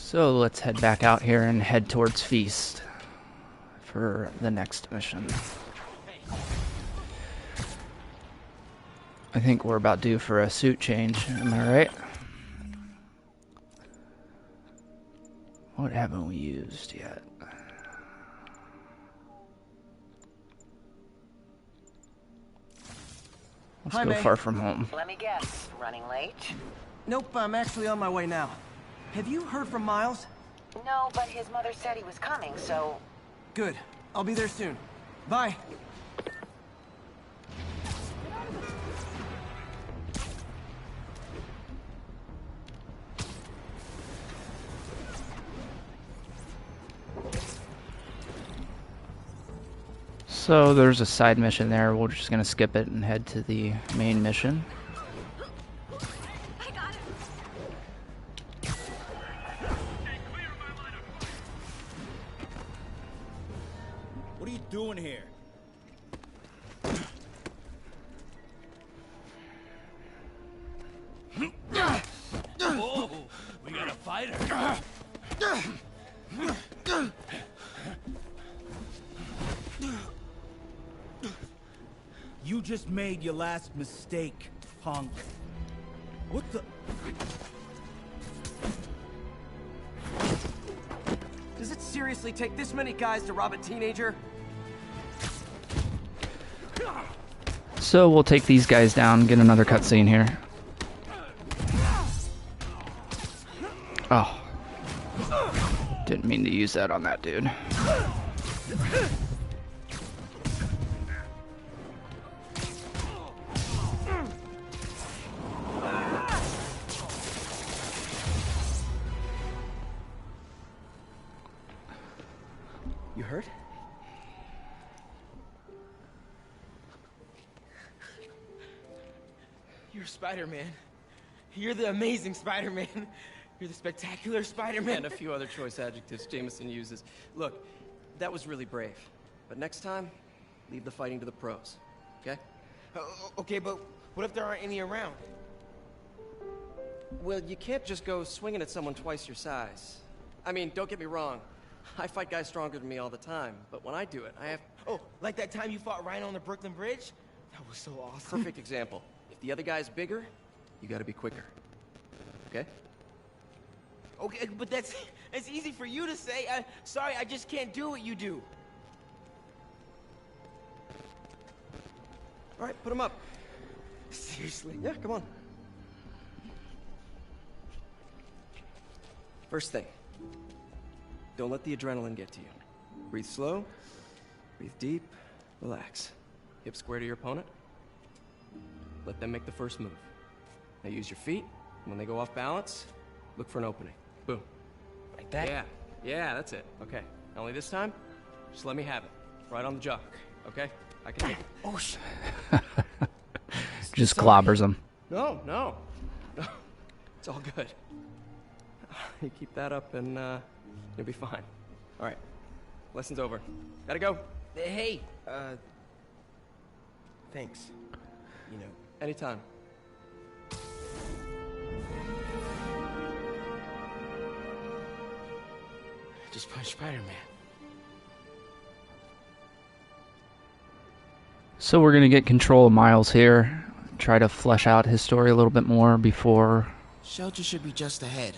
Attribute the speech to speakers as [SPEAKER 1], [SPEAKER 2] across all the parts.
[SPEAKER 1] So let's head back out here and head towards Feast for the next mission. I think we're about due for a suit change, am I right? What haven't we used yet? Let's
[SPEAKER 2] Hi,
[SPEAKER 1] go
[SPEAKER 2] May.
[SPEAKER 1] far from home.
[SPEAKER 3] Let me guess, running late?
[SPEAKER 2] Nope, I'm actually on my way now. Have you heard from Miles?
[SPEAKER 3] No, but his mother said he was coming, so...
[SPEAKER 2] Good. I'll be there soon. Bye.
[SPEAKER 1] So there's a side mission there. We're just gonna skip it and head to the main mission.
[SPEAKER 4] I got it.
[SPEAKER 5] What are you doing here? Whoa, we got a fighter. You just made your last mistake, punk. What the?
[SPEAKER 2] Does it seriously take this many guys to rob a teenager?
[SPEAKER 1] So we'll take these guys down, get another cutscene here. Oh. Didn't mean to use that on that dude.
[SPEAKER 2] You hurt?
[SPEAKER 6] You're Spider-Man. You're the amazing Spider-Man. You're the spectacular Spider-Man.
[SPEAKER 7] And a few other choice adjectives Jameson uses. Look, that was really brave. But next time, leave the fighting to the pros, okay?
[SPEAKER 6] Okay, but what if there aren't any around?
[SPEAKER 7] Well, you can't just go swinging at someone twice your size. I mean, don't get me wrong. I fight guys stronger than me all the time, but when I do it, I have...
[SPEAKER 6] Oh, like that time you fought Rhino on the Brooklyn Bridge? That was so awesome.
[SPEAKER 7] Perfect example. If the other guy's bigger, you gotta be quicker. Okay?
[SPEAKER 6] Okay, but that's easy for you to say. Sorry, I just can't do what you do.
[SPEAKER 7] All right, put him up.
[SPEAKER 6] Seriously?
[SPEAKER 7] Yeah, come on. First thing, don't let the adrenaline get to you. Breathe slow, breathe deep, relax. Hip square to your opponent. Let them make the first move. Now use your feet. When they go off balance, look for an opening. Boom.
[SPEAKER 6] Like that?
[SPEAKER 7] Yeah, that's it. Okay. Only this time, just let me have it. Right on the jaw. Okay? I can take it.
[SPEAKER 6] Oh, shit.
[SPEAKER 1] Just clobbers him.
[SPEAKER 7] No. It's all good. You keep that up and you'll be fine. All right. Lesson's over. Gotta go.
[SPEAKER 6] Hey, thanks. You know.
[SPEAKER 7] Anytime.
[SPEAKER 6] Just punch Spider-Man.
[SPEAKER 1] So we're gonna get control of Miles here. Try to flesh out his story a little bit more before
[SPEAKER 8] Shelter should be just ahead.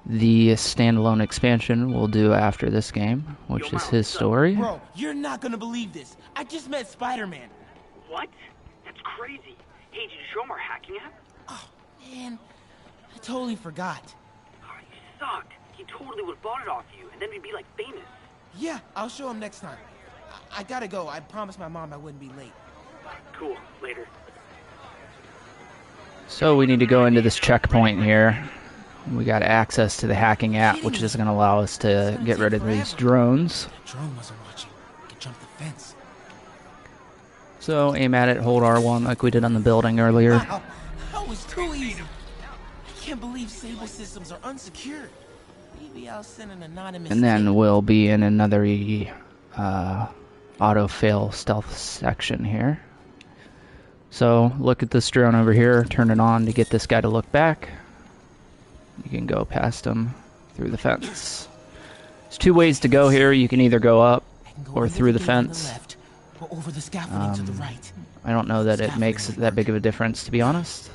[SPEAKER 1] the standalone expansion we'll do after this game, which is his story.
[SPEAKER 6] Bro, you're not gonna believe this. I just met Spider-Man.
[SPEAKER 9] What? That's crazy. Hey, did you show him our hacking app?
[SPEAKER 8] Oh, man. I totally forgot.
[SPEAKER 9] Oh, you suck. He totally would have bought it off you, and then we'd be like famous.
[SPEAKER 8] Yeah, I'll show him next time. I gotta go. I promised my mom I wouldn't be late.
[SPEAKER 9] Cool. Later.
[SPEAKER 1] So we need to go into this checkpoint here. We got access to the hacking app, which is going to allow us to get rid of these drones.
[SPEAKER 8] The drone wasn't watching. I could jump the fence.
[SPEAKER 1] So aim at it, hold R1 like we did on the building earlier.
[SPEAKER 8] Wow, that was too easy. I can't believe Sable systems are unsecured. Maybe I'll send an anonymous.
[SPEAKER 1] And then we'll be in another auto-fail stealth section here. So look at this drone over here, turn it on to get this guy to look back. You can go past him through the fence. There's two ways to go here. You can either go up
[SPEAKER 8] I can go
[SPEAKER 1] or
[SPEAKER 8] under
[SPEAKER 1] through the
[SPEAKER 8] gate on
[SPEAKER 1] fence.
[SPEAKER 8] left, or over the scaffolding to the right.
[SPEAKER 1] I don't know that it makes that big of a difference, to be honest.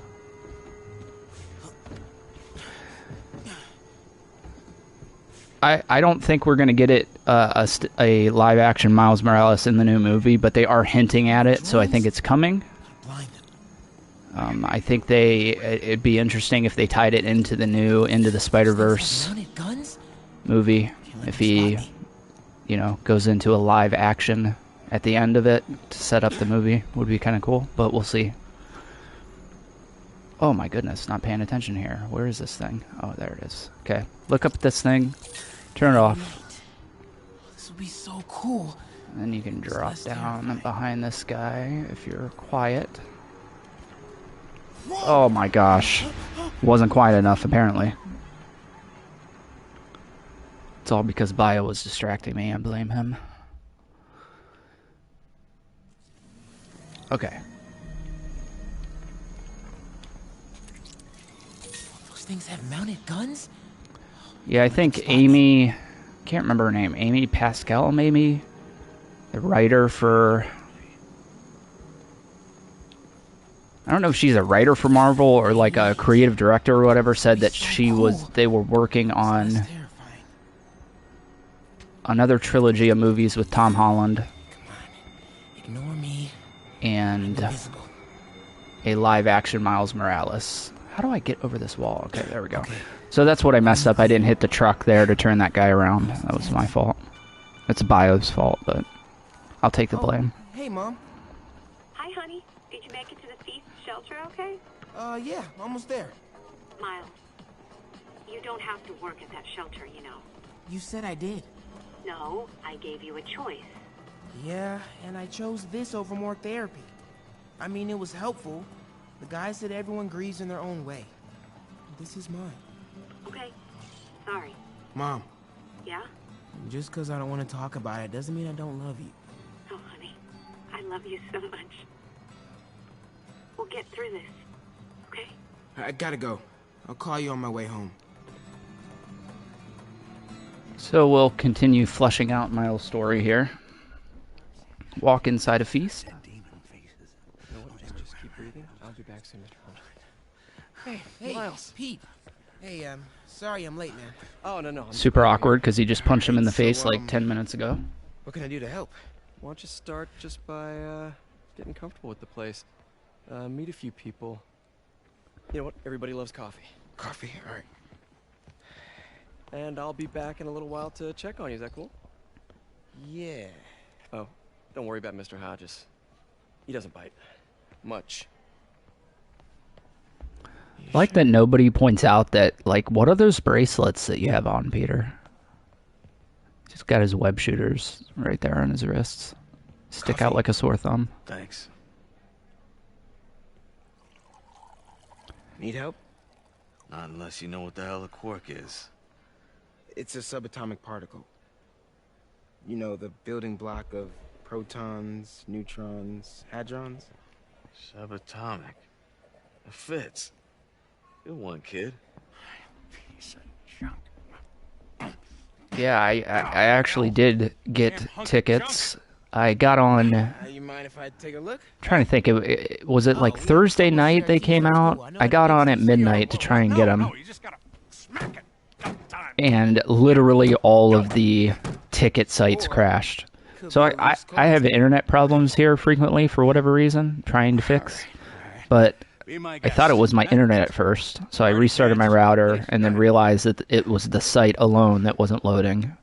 [SPEAKER 1] I don't think we're going to get it a live-action Miles Morales in the new movie, but they are hinting at it, so I think it's coming. I think it'd be interesting if they tied it into the Spider-Verse movie, if he, goes into a live action at the end of it to set up the movie. Would be kind of cool, but we'll see. Oh my goodness, not paying attention here. Where is this thing? Oh, there it is. Okay, look up at this thing, turn it off.
[SPEAKER 8] This would be so cool.
[SPEAKER 1] And then you can drop down behind this guy if you're quiet. Oh my gosh. Wasn't quiet enough, apparently. It's all because Bio was distracting me. I blame him. Okay.
[SPEAKER 8] Those things have mounted guns?
[SPEAKER 1] Yeah, I think Amy... Can't remember her name. Amy Pascal, maybe? The writer for... I don't know if she's a writer for Marvel or like a creative director or whatever, said that they were working on another trilogy of movies with Tom Holland
[SPEAKER 8] Ignore me.
[SPEAKER 1] and a live-action Miles Morales. How do I get over this wall? Okay, there we go. So that's what I messed up. I didn't hit the truck there to turn that guy around. That was my fault. It's Bio's fault, but I'll take the blame.
[SPEAKER 6] Hey, Mom.
[SPEAKER 9] Hi, honey. Did you make it to the feast shelter okay?
[SPEAKER 6] Yeah, almost there.
[SPEAKER 9] Miles, you don't have to work at that shelter, you know.
[SPEAKER 6] You said I did.
[SPEAKER 9] No, I gave you a choice.
[SPEAKER 6] Yeah, and I chose this over more therapy. I mean, it was helpful. The guy said everyone grieves in their own way. This is mine.
[SPEAKER 9] Okay. Sorry.
[SPEAKER 6] Mom,
[SPEAKER 9] Yeah?
[SPEAKER 6] just because I don't want to talk about it doesn't mean I don't love you.
[SPEAKER 9] Oh, honey. I love you so much. We'll get through this. Okay?
[SPEAKER 6] I gotta go. I'll call you on my way home.
[SPEAKER 1] So we'll continue fleshing out Miles' story here. Walk inside a feast.
[SPEAKER 7] Just keep breathing. I'll be back soon, Mr. Hunter.
[SPEAKER 6] Hey, Miles. Pete. Hey, sorry I'm late, man.
[SPEAKER 7] Oh, no.
[SPEAKER 1] Super awkward because he just punched him in the face like 10 minutes ago.
[SPEAKER 6] What can I do to help?
[SPEAKER 7] Why don't you start just by getting comfortable with the place? Meet a few people. You know what? Everybody loves coffee.
[SPEAKER 6] Coffee, all right.
[SPEAKER 7] And I'll be back in a little while to check on you. Is that cool?
[SPEAKER 6] Yeah.
[SPEAKER 7] Oh, don't worry about Mr. Hodges. He doesn't bite. Much.
[SPEAKER 1] I like that nobody points out that, like, what are those bracelets that you have on, Peter? He's got his web shooters right there on his wrists. Stick out like a sore thumb.
[SPEAKER 6] Thanks. Need help?
[SPEAKER 4] Not unless you know what the hell a quark is.
[SPEAKER 10] It's a subatomic particle. You know, the building block of protons, neutrons, hadrons.
[SPEAKER 4] Subatomic. It fits. Good one, kid.
[SPEAKER 1] Yeah, I actually did get tickets. I got on...
[SPEAKER 6] You mind if I take a look?
[SPEAKER 1] Trying to think, was it like Thursday night they came out? I got on at midnight to try and get them. And literally all of the ticket sites crashed. So I have internet problems here frequently for whatever reason, trying to fix. But I thought it was my internet at first, so I restarted my router and then realized that it was the site alone that wasn't loading.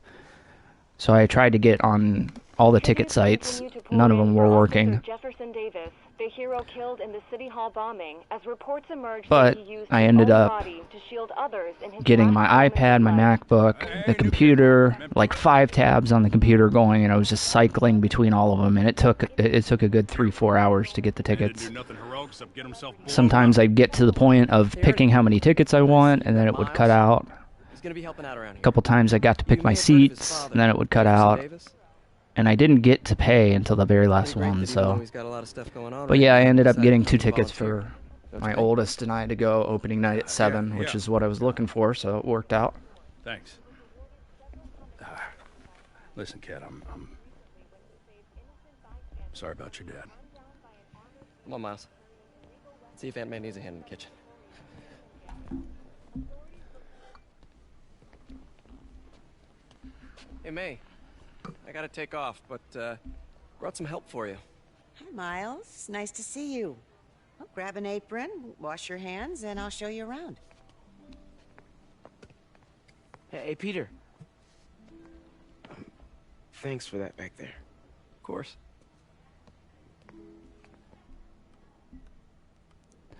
[SPEAKER 1] So I tried to get on all the ticket sites. None of them were working.
[SPEAKER 11] Jefferson Davis, the hero killed in the City Hall bombing, as reports emerged
[SPEAKER 1] But
[SPEAKER 11] that he used
[SPEAKER 1] I
[SPEAKER 11] his
[SPEAKER 1] ended
[SPEAKER 11] own
[SPEAKER 1] up
[SPEAKER 11] body to shield others in his
[SPEAKER 1] getting
[SPEAKER 11] last
[SPEAKER 1] my
[SPEAKER 11] moments
[SPEAKER 1] iPad,
[SPEAKER 11] of
[SPEAKER 1] my
[SPEAKER 11] life.
[SPEAKER 1] MacBook, the computer, like 5 tabs on the computer going, and I was just cycling between all of them, and it took a good 3-4 hours to get the tickets. Sometimes I'd get to the point of picking how many tickets I want, and then it would cut out.
[SPEAKER 7] He's gonna be helping out around here.
[SPEAKER 1] A couple times I got to pick my seats, and then it would cut out. And I didn't get to pay until the very last one, so... But yeah, I ended up getting 2 tickets for my oldest and I to go opening night at 7, which is what I was looking for, so it worked out.
[SPEAKER 12] Thanks. Listen, kid, I'm sorry about your dad.
[SPEAKER 7] Come on, Miles. Let's see if Aunt May needs a hand in the kitchen. Hey, May. I gotta take off, but, brought some help for you.
[SPEAKER 13] Hi, Miles. Nice to see you. Well, grab an apron, wash your hands, and I'll show you around.
[SPEAKER 6] Hey, Peter.
[SPEAKER 10] Thanks for that back there.
[SPEAKER 7] Of course.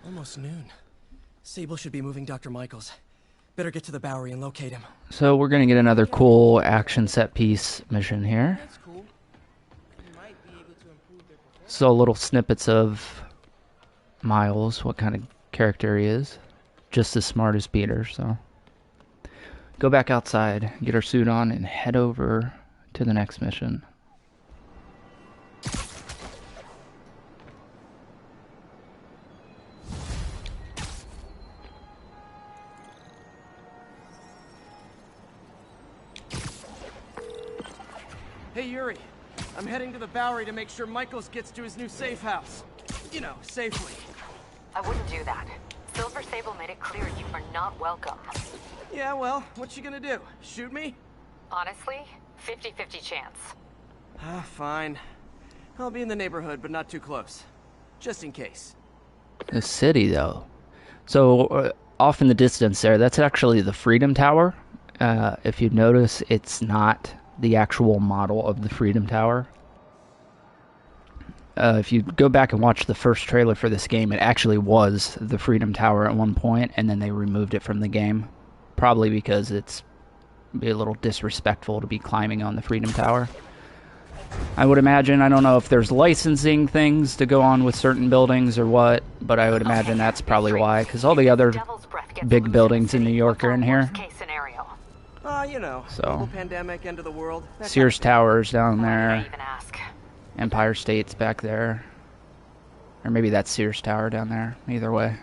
[SPEAKER 7] Almost noon. Sable should be moving Dr. Michaels. Better get to the Bowery and locate him.
[SPEAKER 1] So we're gonna get another cool action set piece mission here.
[SPEAKER 6] That's cool. You might be able to improve their performance.
[SPEAKER 1] So little snippets of Miles, what kind of character he is. Just as smart as Peter, so. Go back outside, get our suit on, and head over to the next mission.
[SPEAKER 7] Hey, Yuri. I'm heading to the Bowery to make sure Michaels gets to his new safe house. You know, safely.
[SPEAKER 3] I wouldn't do that. Silver Sable made it clear you are not welcome.
[SPEAKER 7] Yeah, well, what's she gonna do? Shoot me?
[SPEAKER 3] Honestly, 50-50 chance.
[SPEAKER 7] Ah, fine. I'll be in the neighborhood, but not too close. Just in case.
[SPEAKER 1] The city, though. So, off in the distance there, that's actually the Freedom Tower. If you notice, it's not the actual model of the Freedom Tower. If you go back and watch the first trailer for this game, it actually was the Freedom Tower at one point, and then they removed it from the game. Probably because it's be a little disrespectful to be climbing on the Freedom Tower. I would imagine, I don't know if there's licensing things to go on with certain buildings or what, but I would imagine that's probably why, because all the other big buildings in New York are in here.
[SPEAKER 7] You know,
[SPEAKER 1] So,
[SPEAKER 7] global pandemic, end of the world.
[SPEAKER 1] Sears Tower's down there. Empire State's back there. Or maybe that's Sears Tower down there. Either way.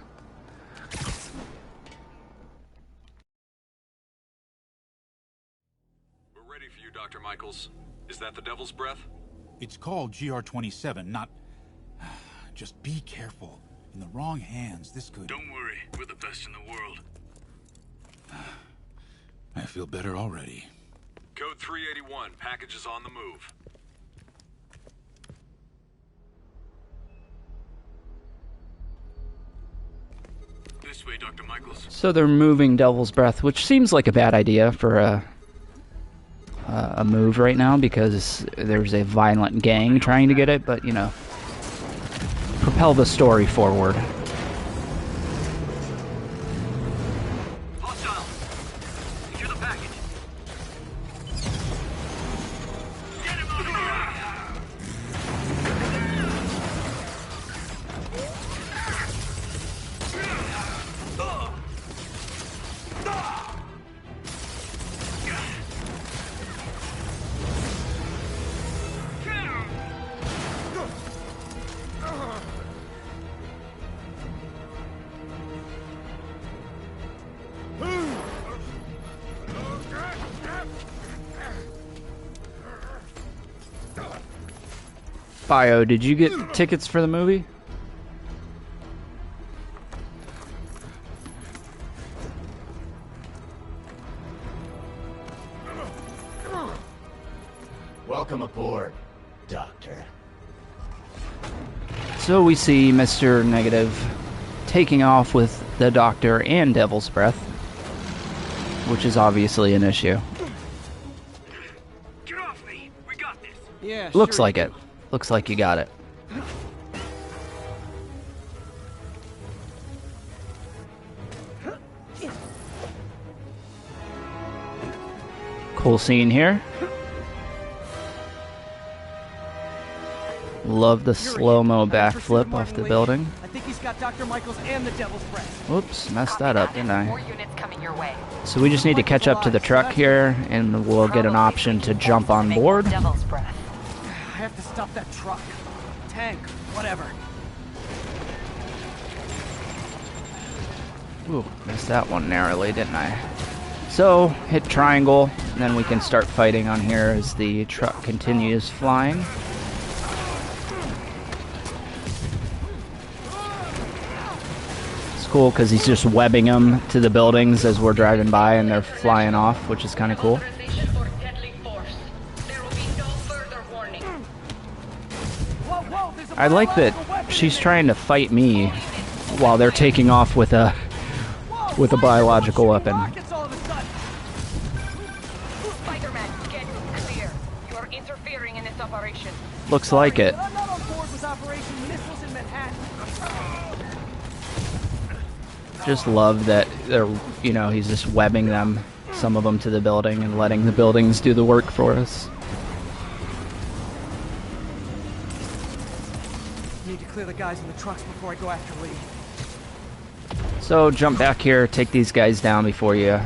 [SPEAKER 14] We're ready for you, Dr. Michaels. Is that the Devil's Breath?
[SPEAKER 15] It's called GR-27, not... Just be careful. In the wrong hands, this could...
[SPEAKER 14] Don't worry, we're the best in the world.
[SPEAKER 15] I feel better already.
[SPEAKER 14] Code 381, package is on the move. This way, Dr. Michaels.
[SPEAKER 1] So they're moving Devil's Breath, which seems like a bad idea for a move right now, because there's a violent gang trying to get it, but, you know, propel the story forward.
[SPEAKER 14] Hostile! Secure the package. Get him out of here!
[SPEAKER 1] Bio, did you get tickets for the movie?
[SPEAKER 16] Welcome aboard, Doctor.
[SPEAKER 1] So we see Mr. Negative taking off with the Doctor and Devil's Breath, which is obviously an issue.
[SPEAKER 14] Get off me! We got this!
[SPEAKER 7] Yeah,
[SPEAKER 1] Looks
[SPEAKER 7] sure
[SPEAKER 1] like
[SPEAKER 7] you
[SPEAKER 1] it. Looks like you got it. Cool scene here. Love the slow-mo backflip off the building.
[SPEAKER 7] I think he's got Dr. Michaels and the Devil's Breath.
[SPEAKER 1] Whoops, messed that up, didn't I?
[SPEAKER 3] More units coming your way.
[SPEAKER 1] So we just need to catch up to the truck here, and we'll get an option to jump on board.
[SPEAKER 3] Devil's Breath.
[SPEAKER 7] I have to stop that truck. Tank, whatever.
[SPEAKER 1] Ooh, missed that one narrowly, didn't I? So, hit triangle, and then we can start fighting on here as the truck continues flying. It's cool because he's just webbing them to the buildings as we're driving by and they're flying off, which is kind of cool. I like that she's trying to fight me while they're taking off with a biological weapon.
[SPEAKER 3] Spider-Man, get clear. You are interfering in this operation.
[SPEAKER 1] Looks like it.
[SPEAKER 6] I'm not on board with Operation Missiles in Manhattan.
[SPEAKER 1] Just love that they're, you know, he's just webbing them, some of them to the building and letting the buildings do the work for us.
[SPEAKER 6] Need to clear the guys in the trucks before I go after Lee.
[SPEAKER 1] So jump back here, take these guys down before you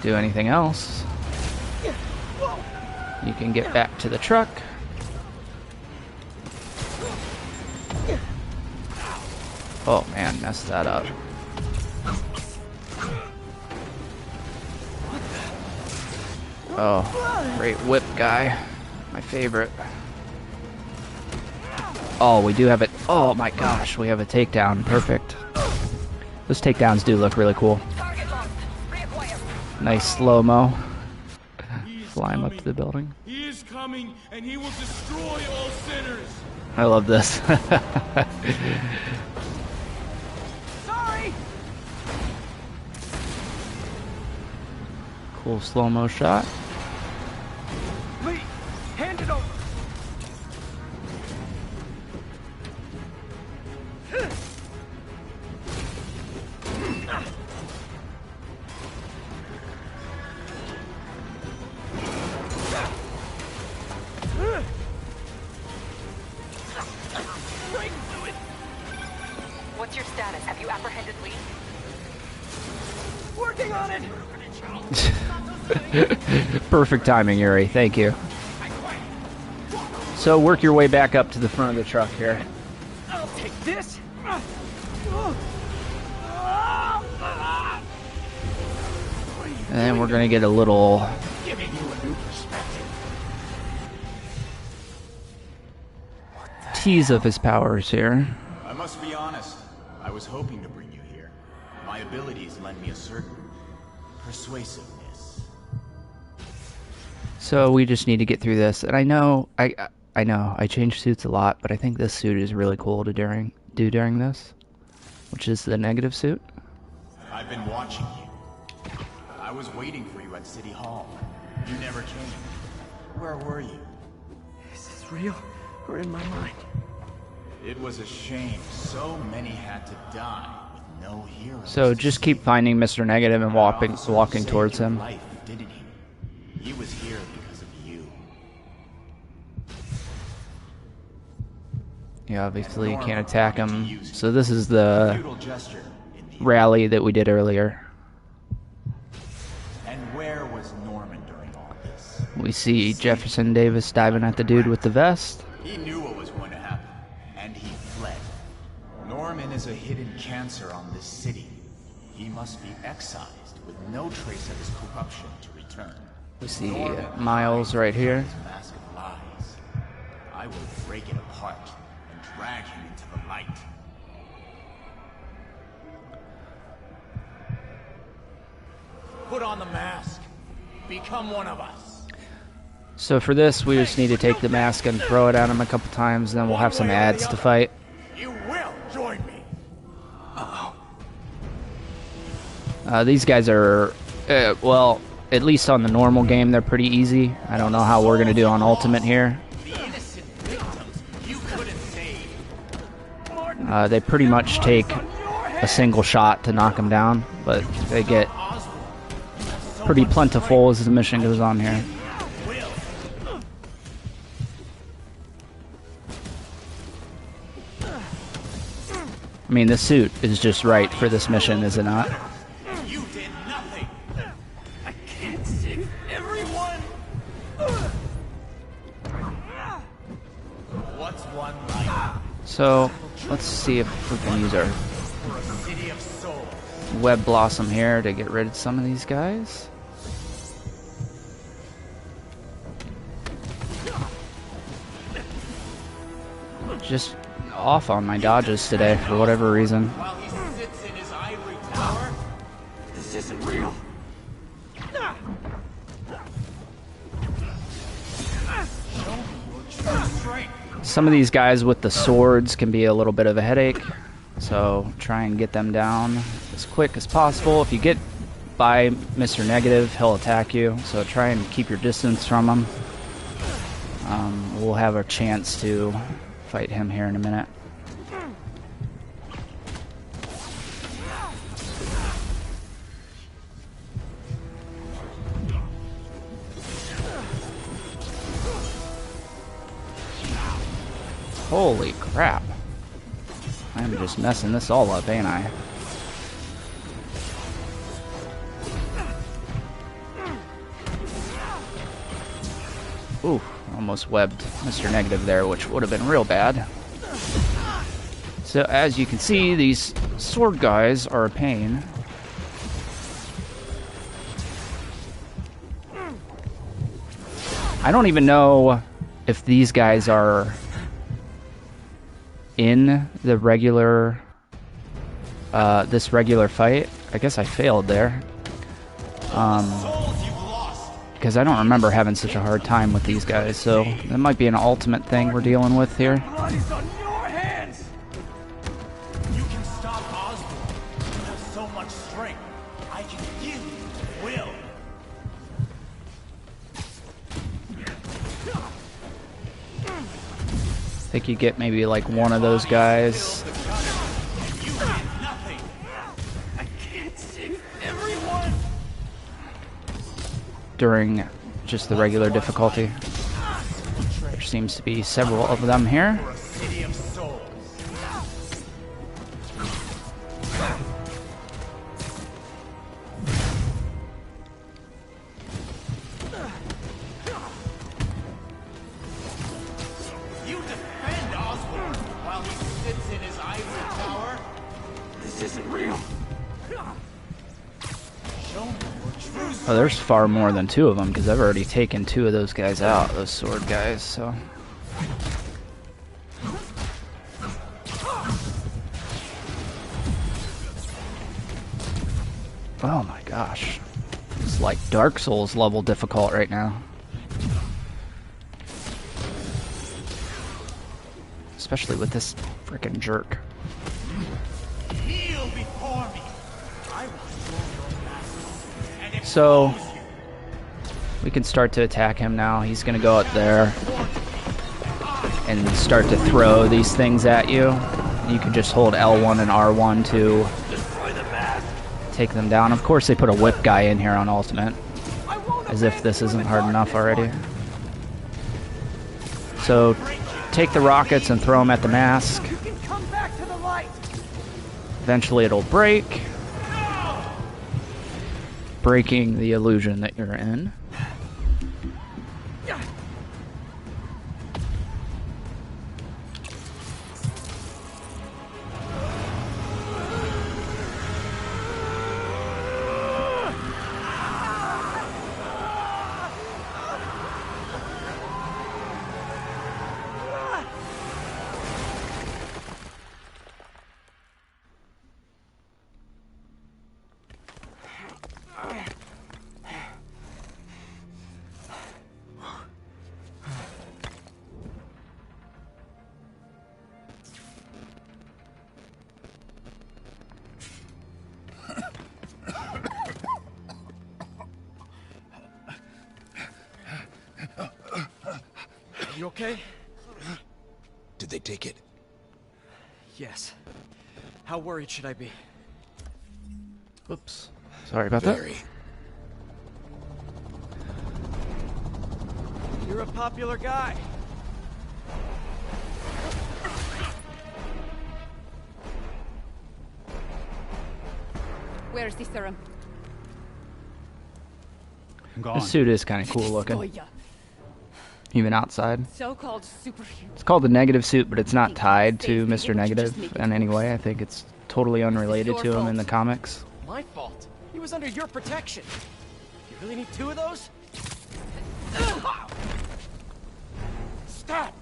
[SPEAKER 1] do anything else. You can get back to the truck. Oh man, messed that up. Oh, great whip guy. My favorite. Oh, we do have it. Oh my gosh, we have a takedown. Perfect. Those takedowns do look really cool. Nice slow-mo. Fly him up to the building.
[SPEAKER 17] He is coming, and he will destroy all sinners.
[SPEAKER 1] I love this.
[SPEAKER 6] Sorry.
[SPEAKER 1] Cool slow-mo shot.
[SPEAKER 6] Lee, hand it over.
[SPEAKER 3] What's your status? Have you apprehended Lee?
[SPEAKER 6] Working on it.
[SPEAKER 1] Perfect timing, Yuri. Thank you. So work your way back up to the front of the truck here.
[SPEAKER 6] I'll take this.
[SPEAKER 1] And then we're gonna get a little tease of his powers here.
[SPEAKER 16] I must be honest. I was hoping to bring you here. My abilities lend me a certain persuasiveness.
[SPEAKER 1] So we just need to get through this. And I know I change suits a lot, but I think this suit is really cool to do during this, which is the negative suit.
[SPEAKER 16] I've been watching you. I was waiting for you at City Hall. You never came. Where were you?
[SPEAKER 6] Is this real or in my mind?
[SPEAKER 16] It was a shame so many had to die with no heroes.
[SPEAKER 1] So just keep finding Mr. Negative and walking towards him.
[SPEAKER 16] Life, didn't he? He was here because of you.
[SPEAKER 1] You obviously can't attack him. So this is the rally that we did earlier.
[SPEAKER 16] And where was Norman during all this?
[SPEAKER 1] We see Jefferson Davis diving at the dude with the vest.
[SPEAKER 16] He knew what was going to happen, and he fled. Norman is a hidden cancer on this city. He must be excised with no trace of his corruption to return.
[SPEAKER 1] We see Miles right here.
[SPEAKER 16] Mask of lies. I will break it apart and drag him into the light. Put on the mask. Become one of us.
[SPEAKER 1] So for this, we just need to take the mask and throw it at him a couple times, and then we'll have some ads to fight.
[SPEAKER 16] You will join me.
[SPEAKER 1] These guys are, well, at least on the normal game, they're pretty easy. I don't know how we're going to do on Ultimate here. They pretty much take a single shot to knock them down, but they get pretty plentiful as the mission goes on here. I mean, the suit is just right for this mission, is it not?
[SPEAKER 16] You did nothing.
[SPEAKER 6] I can't save everyone.
[SPEAKER 16] What's one life?
[SPEAKER 1] So let's see if we can use our
[SPEAKER 16] For a city of souls.
[SPEAKER 1] Web Blossom here to get rid of some of these guys. just off on my dodges today for whatever reason.
[SPEAKER 16] While he sits in his ivory tower. This isn't real.
[SPEAKER 1] Some of these guys with the swords can be a little bit of a headache, so try and get them down as quick as possible. If you get by Mr. Negative, he'll attack you, so try and keep your distance from him. We'll have a chance to fight him here in a minute. Holy crap. I'm just messing this all up, ain't I? Ooh, almost webbed Mr. Negative there, which would have been real bad. So as you can see, these sword guys are a pain. I don't even know if these guys are in the regular, this regular fight. I guess I failed there. Because I don't remember having such a hard time with these guys, so that might be an ultimate thing we're dealing with here.
[SPEAKER 16] Blood is on your hands. You can stop Osborn. You have so much strength. I can give you will.
[SPEAKER 1] I think you get maybe like one of those guys.
[SPEAKER 16] I can't save everyone.
[SPEAKER 1] During just the regular difficulty. There seems to be several of them here.
[SPEAKER 16] City of souls. You defend Osborn while he sits in his ivory tower. This isn't real. Show me your true
[SPEAKER 1] Oh, there's far more than two of them, because I've already taken two of those guys out, those sword guys, so... Oh my gosh. It's like Dark Souls level difficult right now. Especially with this frickin' jerk.
[SPEAKER 16] Kneel before me. I will destroy your master and
[SPEAKER 1] So, we can start to attack him now. He's gonna go out there and start to throw these things at you. You can just hold L1 and R1 to take them down. Of course, they put a whip guy in here on ultimate, as if this isn't hard enough already. So, take the rockets and throw them at the mask. Eventually it'll break, breaking the illusion that you're in.
[SPEAKER 7] You okay?
[SPEAKER 12] Did they take it?
[SPEAKER 7] Yes. How worried should I be?
[SPEAKER 1] Oops. Sorry about that.
[SPEAKER 7] You're a popular guy.
[SPEAKER 18] Where's the serum?
[SPEAKER 1] The suit is kind of cool looking. Even outside.
[SPEAKER 18] So-called superhuman.
[SPEAKER 1] It's called the Negative suit, but it's not tied to Mr. Negative in any way. I think it's totally unrelated to him in the comics.
[SPEAKER 7] My fault. He was under your protection. You really need two of those? Stop!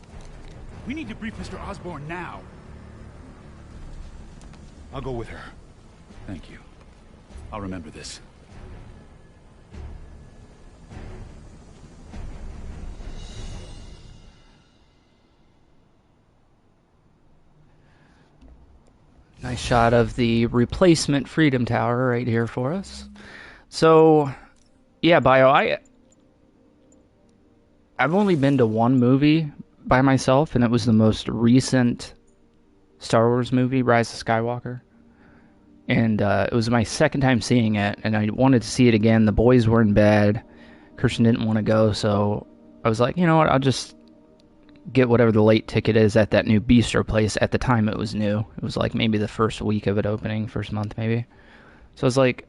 [SPEAKER 15] We need to brief Mr. Osborn now. I'll go with her. Thank you. I'll remember this.
[SPEAKER 1] Nice shot of the replacement Freedom Tower right here for us. So, yeah, Bio, I've only been to one movie by myself, and it was the most recent Star Wars movie, Rise of Skywalker. And it was my second time seeing it, and I wanted to see it again. The boys were in bed. Christian didn't want to go, so I was like, you know what, I'll just get whatever the late ticket is at that new bistro place. At the time, it was new. It was like maybe the first week of it opening, first month maybe. So I was like,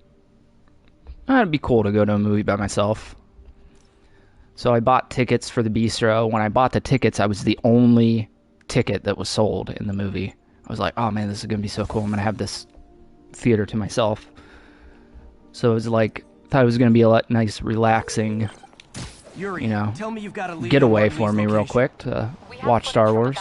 [SPEAKER 1] it'd be cool to go to a movie by myself. So I bought tickets for the bistro. When I bought the tickets, I was the only ticket that was sold in the movie. I was like, oh man, this is going to be so cool. I'm going to have this theater to myself. So it was like, thought it was going to be a nice, relaxing,
[SPEAKER 2] Yuri,
[SPEAKER 1] you know,
[SPEAKER 2] tell me you've got a lead
[SPEAKER 1] getaway
[SPEAKER 2] on
[SPEAKER 1] for me
[SPEAKER 2] Marley's
[SPEAKER 1] real
[SPEAKER 2] location.
[SPEAKER 1] quick to watch Star Wars.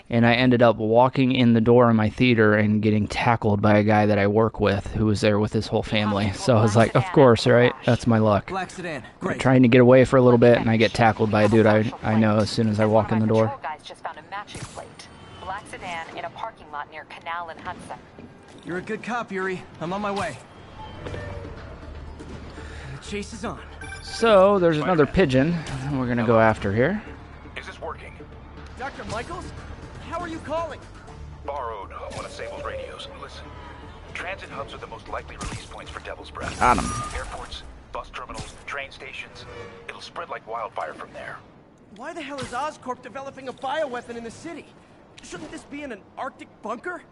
[SPEAKER 1] And I ended up walking in the door of my theater and getting tackled by a guy that I work with who was there with his whole family. So I was like, of course, right? That's my luck.
[SPEAKER 2] Black sedan.
[SPEAKER 1] I'm
[SPEAKER 2] Great.
[SPEAKER 1] trying to get away for a little bit, and I get tackled by a dude I know as soon as I walk in the door.
[SPEAKER 3] Guys just found a matching plate. Black sedan in a parking lot near Canal and Hudson.
[SPEAKER 2] You're a good cop, Yuri. I'm on my way. The chase is on.
[SPEAKER 1] So there's another pigeon we're gonna go after here.
[SPEAKER 12] Is this working?
[SPEAKER 2] Dr. Michaels? How are you calling?
[SPEAKER 12] Borrowed one of Sable's radios. Listen, transit hubs are the most likely release points for Devil's Breath.
[SPEAKER 1] Got him.
[SPEAKER 12] Airports, bus terminals, train stations. It'll spread like wildfire from there.
[SPEAKER 2] Why the hell is Oscorp developing a bioweapon in the city? Shouldn't this be in an Arctic bunker?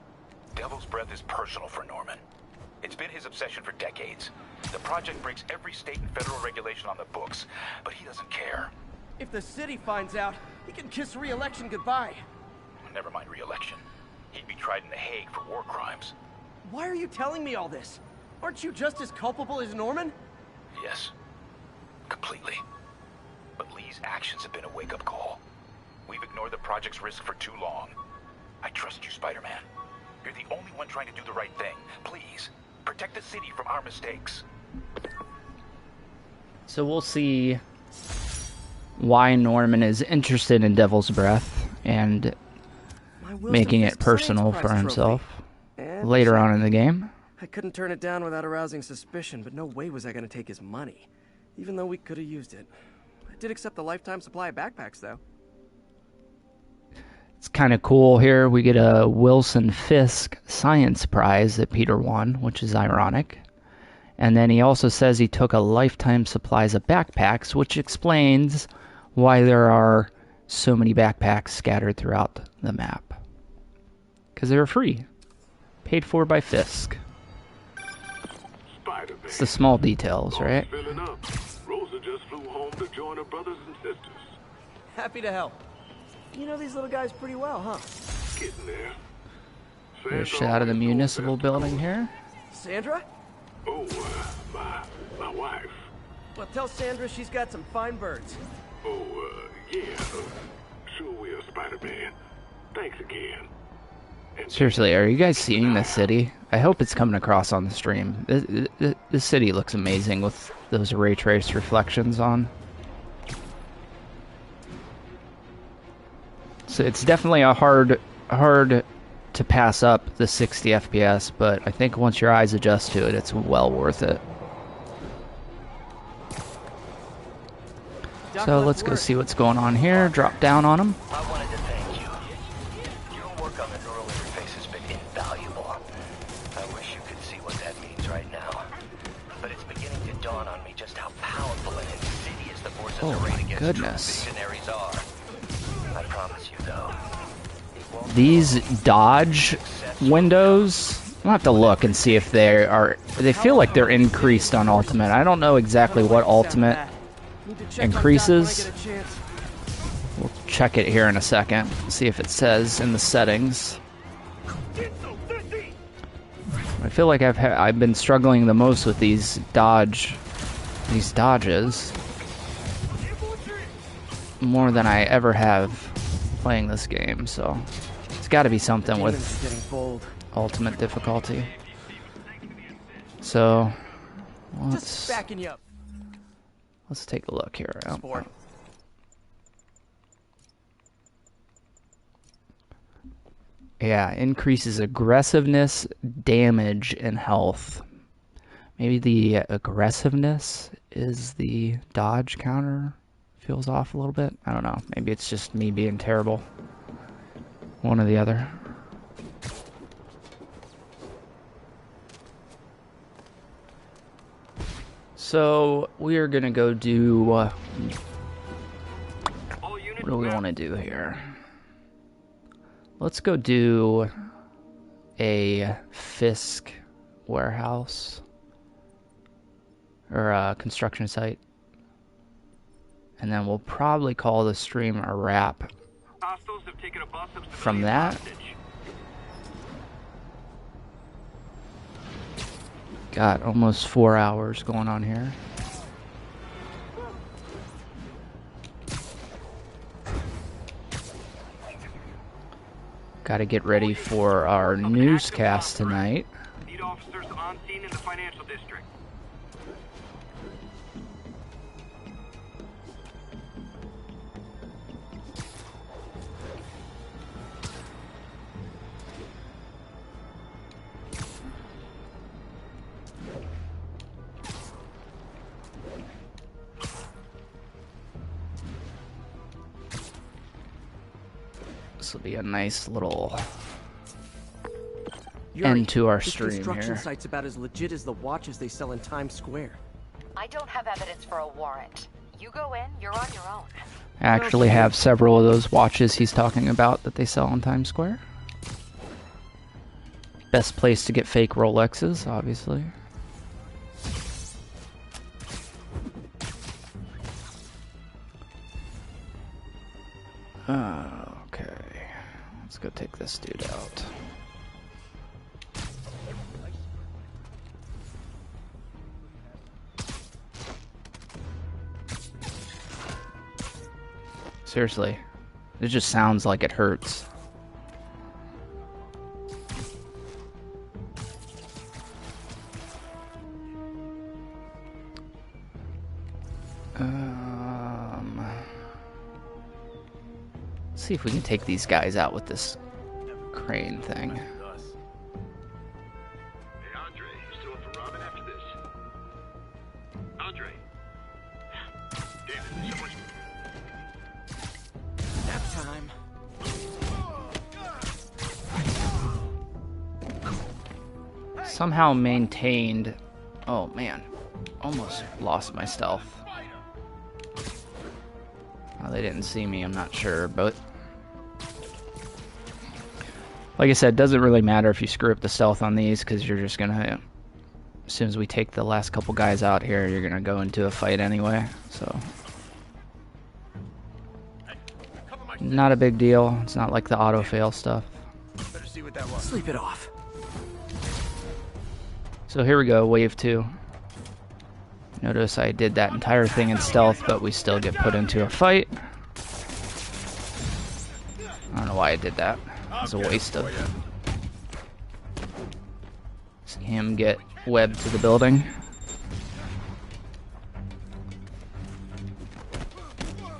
[SPEAKER 12] Devil's Breath is personal for Norman. It's been his obsession for decades. The project breaks every state and federal regulation on the books, but he doesn't care.
[SPEAKER 2] If the city finds out, he can kiss re-election goodbye.
[SPEAKER 12] Never mind re-election. He'd be tried in The Hague for war crimes.
[SPEAKER 2] Why are you telling me all this? Aren't you just as culpable as Norman?
[SPEAKER 12] Yes. Completely. But Lee's actions have been a wake-up call. We've ignored the project's risk for too long. I trust you, Spider-Man. You're the only one trying to do the right thing. Please, protect the city from our mistakes.
[SPEAKER 1] So we'll see why Norman is interested in Devil's Breath and making it personal for himself later on in the game.
[SPEAKER 7] I couldn't turn it down without arousing suspicion, but no way was I going to take his money, even though we could have used it. I did accept the lifetime supply of backpacks, though.
[SPEAKER 1] It's kind of cool here. We get a Wilson Fisk Science Prize that Peter won, which is ironic. And then he also says he took a lifetime supplies of backpacks, which explains why there are so many backpacks scattered throughout the map. Because they were free. Paid for by Fisk. It's the small details, right?
[SPEAKER 17] Rosa just flew home to join her brothers and sisters.
[SPEAKER 2] Happy to help. You know these little guys pretty well, huh?
[SPEAKER 17] Getting there.
[SPEAKER 1] There's a shot of the municipal building here.
[SPEAKER 2] Sandra?
[SPEAKER 17] Oh, my wife.
[SPEAKER 2] Well, tell Sandra she's got some fine birds.
[SPEAKER 17] Oh, yeah. Sure will, Spider-Man. Thanks again.
[SPEAKER 1] Seriously, are you guys seeing this city? I hope it's coming across on the stream. This city looks amazing with those ray trace reflections on. So it's definitely a hard to pass up the 60 FPS, but I think once your eyes adjust to it, it's well worth it. So let's go see what's going on here. Drop down on him.
[SPEAKER 18] I wanted to thank you. Your work on the neural interface has been invaluable. I wish you could see what that means right now. But it's beginning to dawn on me just how powerful and insidious the forces arrayed against true visionaries are. I promise you, though.
[SPEAKER 1] These dodge windows, I'll have to look and see if they feel like they're increased on Ultimate. I don't know exactly what Ultimate increases. We'll check it here in a second, see if it says in the settings. I feel like I've been struggling the most with these dodges more than I ever have playing this game, so it's got to be something with
[SPEAKER 2] Demons are getting bold.
[SPEAKER 1] ultimate difficulty. So
[SPEAKER 2] Just backing you up.
[SPEAKER 1] let's take a look here.
[SPEAKER 2] Sport.
[SPEAKER 1] Yeah, increases aggressiveness, damage, and health. Maybe the aggressiveness is the dodge counter. Feels off a little bit. I don't know. Maybe it's just me being terrible. One or the other. So we are gonna go do. What do we want to do here? Let's go do a Fisk warehouse or a construction site, and then we'll probably call the stream a wrap from that. Got almost 4 hours going on here. Got to get ready for our newscast tonight.
[SPEAKER 12] Need officers on scene in the financial district.
[SPEAKER 1] This will be a nice little end to our stream
[SPEAKER 2] this construction
[SPEAKER 1] here.
[SPEAKER 2] site's about as legit as the watches they sell in Times Square.
[SPEAKER 3] I don't have evidence for a warrant. You go in, you're on your own.
[SPEAKER 1] I actually have several of those watches he's talking about that they sell in Times Square. Best place to get fake Rolexes, obviously. Okay, let's go take this dude out. Seriously, it just sounds like it hurts. Let's see if we can take these guys out with this crane thing.
[SPEAKER 12] Hey, Andre, you still up for Robin after this? Andre. Damn it, so much.
[SPEAKER 2] Nap time.
[SPEAKER 1] Somehow maintained. Oh man, almost lost my stealth. Oh, they didn't see me, I'm not sure, but like I said, it doesn't really matter if you screw up the stealth on these, because you're just gonna, as soon as we take the last couple guys out here, you're gonna go into a fight anyway, so not a big deal. It's not like the auto fail stuff.
[SPEAKER 2] Sleep it off.
[SPEAKER 1] So here we go, wave 2. Notice I did that entire thing in stealth, but we still get put into a fight. I don't know why I did that. It's a waste of... See him get webbed to the building.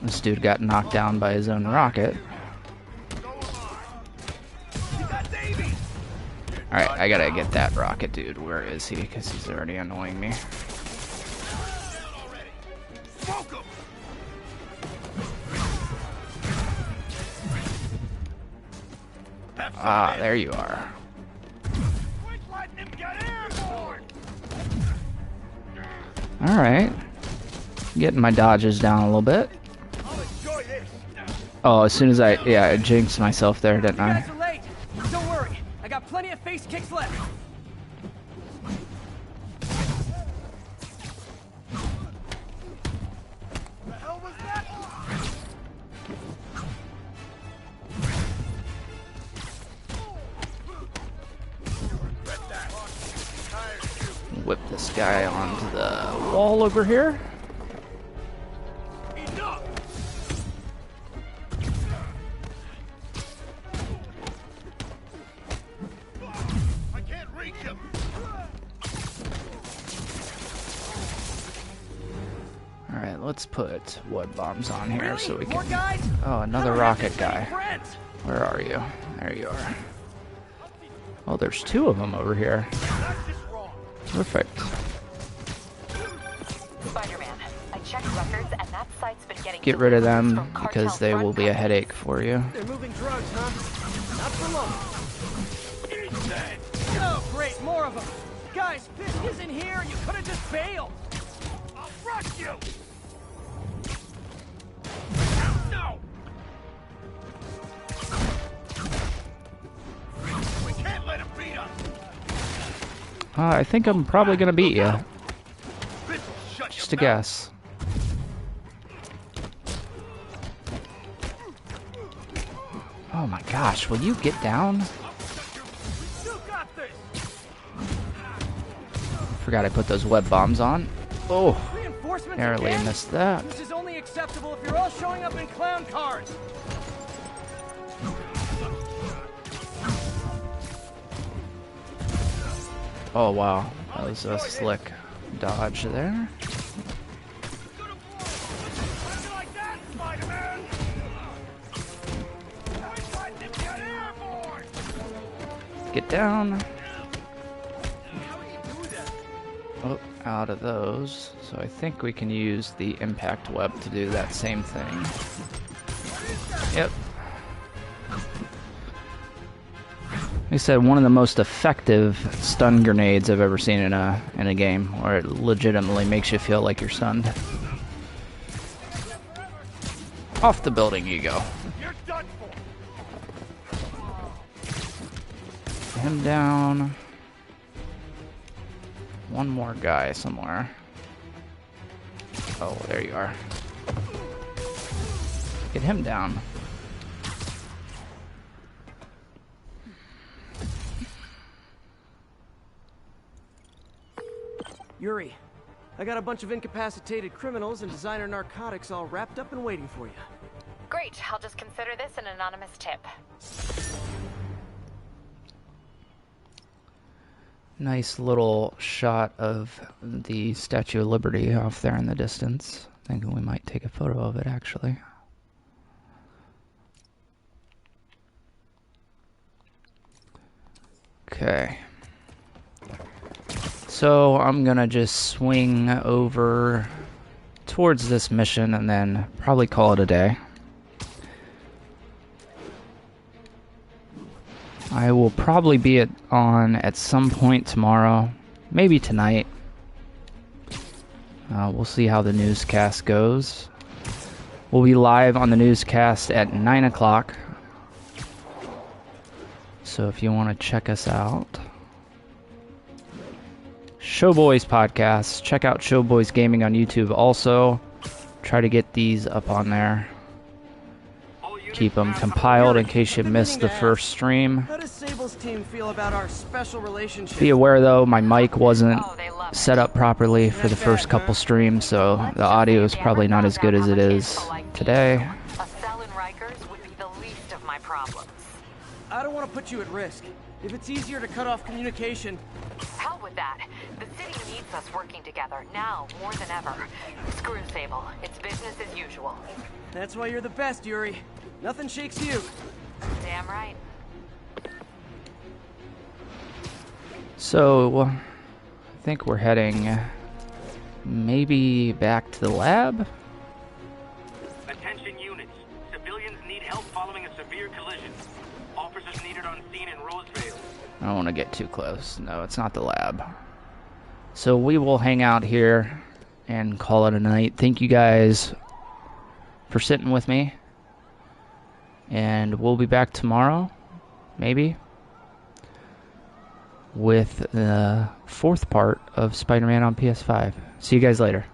[SPEAKER 1] This dude got knocked down by his own rocket. Alright, I gotta get that rocket dude. Where is he? Because he's already annoying me. Ah, there you are. Alright. Getting my dodges down a little bit. Oh, as soon as I jinxed myself there, didn't I?
[SPEAKER 2] You guys are late. Don't worry, I got plenty of face kicks left.
[SPEAKER 1] Whip this guy onto the wall over here. let's put wood bombs on here so we
[SPEAKER 2] More
[SPEAKER 1] can...
[SPEAKER 2] guys?
[SPEAKER 1] Oh, another rocket guy. Where are you? There you are. Oh, there's two of them over here. Perfect.
[SPEAKER 3] Spider-Man, I checked records and that site's been getting
[SPEAKER 1] Get rid of them
[SPEAKER 3] from
[SPEAKER 1] because
[SPEAKER 3] cartel
[SPEAKER 1] they
[SPEAKER 3] front
[SPEAKER 1] will be a headache for you.
[SPEAKER 2] They're moving drugs, huh? Not for long. Oh, great, more of them. Guys, Fisk isn't here. You could have just bailed. I'll rush you. No. We can't let him beat us.
[SPEAKER 1] I think I'm probably gonna beat you. Just a guess. Oh my gosh, will you get down? Forgot I put those web bombs on. Oh, narrowly missed that.
[SPEAKER 2] This is only acceptable if you're all showing up in clown cars.
[SPEAKER 1] Oh wow, that was a slick dodge there. Get down. Oh, out of those. So I think we can use the impact web to do that same thing. Yep. He said one of the most effective stun grenades I've ever seen in a game, where it legitimately makes you feel like you're stunned. Off the building you go. Him down. One more guy somewhere. Oh, there you are. Get him down.
[SPEAKER 2] Yuri, I got a bunch of incapacitated criminals and designer narcotics all wrapped up and waiting for you.
[SPEAKER 3] Great, I'll just consider this an anonymous tip.
[SPEAKER 1] Nice little shot of the Statue of Liberty off there in the distance. Thinking we might take a photo of it, actually. Okay. So I'm gonna just swing over towards this mission and then probably call it a day. I will probably be on at some point tomorrow, maybe tonight. We'll see how the newscast goes. We'll be live on the newscast at 9 o'clock. So if you want to check us out. Showboys Podcast. Check out Showboys Gaming on YouTube also. Try to get these up on there. Keep them compiled in case you missed the first stream.
[SPEAKER 2] How does Sable's team feel about our special relationship?
[SPEAKER 1] Be aware though, my mic wasn't set up properly for the first couple streams, so the audio is probably not as good as it is today.
[SPEAKER 3] A cell in Rikers would be the least of my problems.
[SPEAKER 2] I don't want to put you at risk. If it's easier to cut off communication...
[SPEAKER 3] Hell with that. The city needs us working together, now more than ever. Screw Sable. It's business as usual.
[SPEAKER 2] That's why you're the best, Yuri. Nothing shakes you.
[SPEAKER 3] Damn right.
[SPEAKER 1] So, I think we're heading maybe back to the lab?
[SPEAKER 19] Attention units. Civilians need help following a severe collision. Officers needed on scene in Roseville.
[SPEAKER 1] I don't want to get too close. No, it's not the lab. So we will hang out here and call it a night. Thank you guys for sitting with me. And we'll be back tomorrow, maybe, with the fourth part of Spider-Man on PS5. See you guys later.